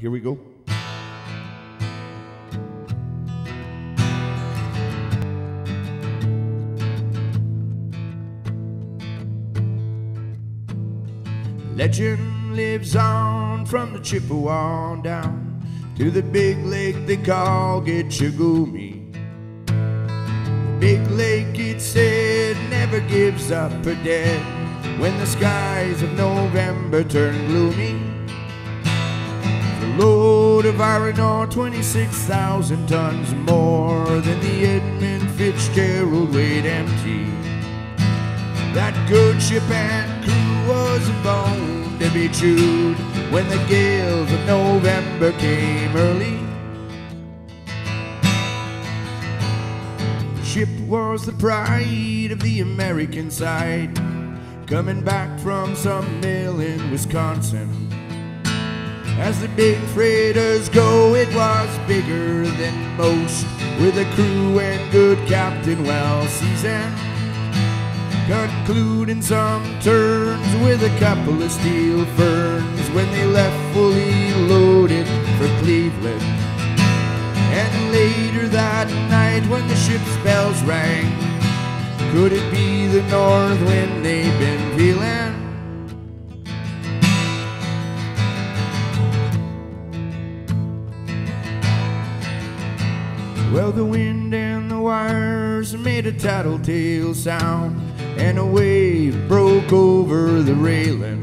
Here we go. Legend lives on from the Chippewa down to the big lake they call Gitchagumi. The big lake, it's said, never gives up her dead when the skies of November turn gloomy. The load of iron ore, 26,000 tons, more than the Edmund Fitzgerald weighed empty. That good ship and crew was a bone to be chewed when the gales of November came early. The ship was the pride of the American side, coming back from some mill in Wisconsin. As the big freighters go, it was bigger than most, with a crew and good captain well seasoned, concluding some turns with a couple of steel ferns when they left fully loaded for Cleveland. And later that night when the ship's bells rang, could it be the north wind they've been feeling? Well, the wind and the wires made a tattletale sound, and a wave broke over the railing.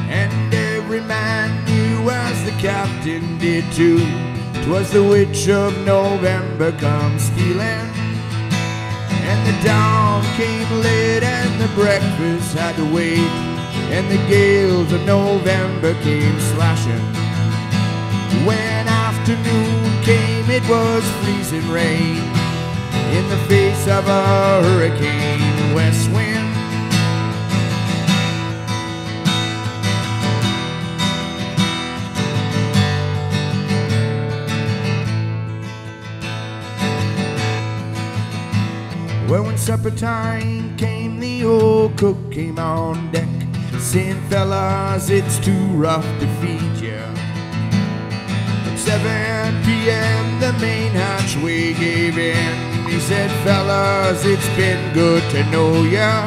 And every man knew, as the captain did too, 'twas the witch of November come stealing. And the dawn came late and the breakfast had to wait, and the gales of November came slashing. When afternoon came, it was freezing rain in the face of a hurricane west wind. Well, when supper time came, the old cook came on deck, saying, "Fellas, it's too rough to feed ya." At 7 p.m. the main hatchway gave in. He said, "Fellas, it's been good to know ya."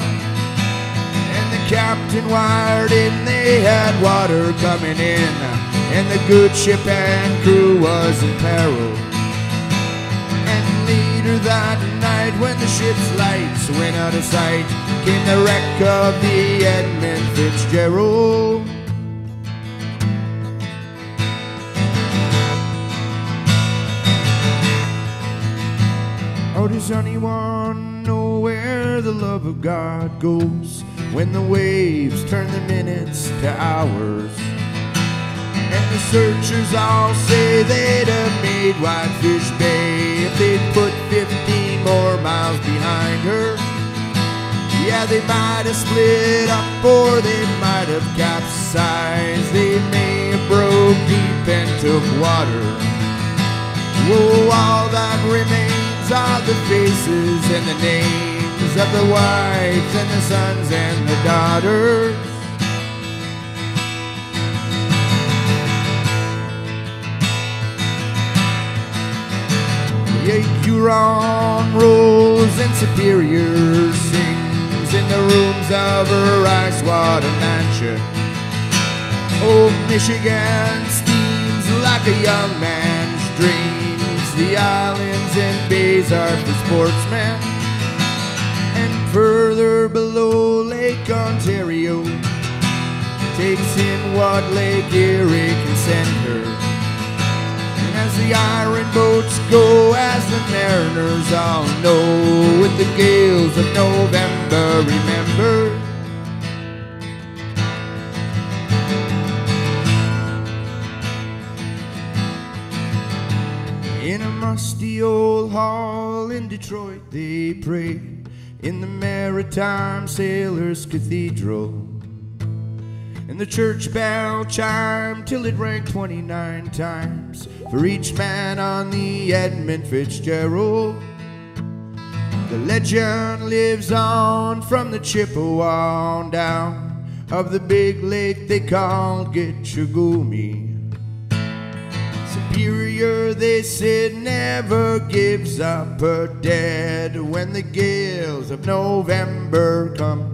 And the captain wired in, they had water coming in, and the good ship and crew was in peril. And later that night, when the ship's lights went out of sight, came the wreck of the Edmund Fitzgerald. Oh, does anyone know where the love of God goes when the waves turn the minutes to hours? And the searchers all say they'd have made Whitefish Bay if they'd put 15 more miles behind her. Yeah, they might have split up or they might have capsized. They may have broke deep and took water. Whoa, all that remains are the faces and the names of the wives and the sons and the daughters. Yeah, Huron rolls and Superior sings in the rooms of her ice-water mansion. Old Michigan steams like a young man's dreams. The islands and bays are for sportsmen. And further below, Lake Ontario takes in what Lake Erie can send her. And as the iron boats go, as the mariners all know, with the gales of November, remember, in a musty old hall in Detroit they pray, in the Maritime Sailors Cathedral. And the church bell chimed till it rang 29 times for each man on the Edmund Fitzgerald. The legend lives on from the Chippewa down of the big lake they call Gitchagumi. face it never gives up her dead when the gales of November come.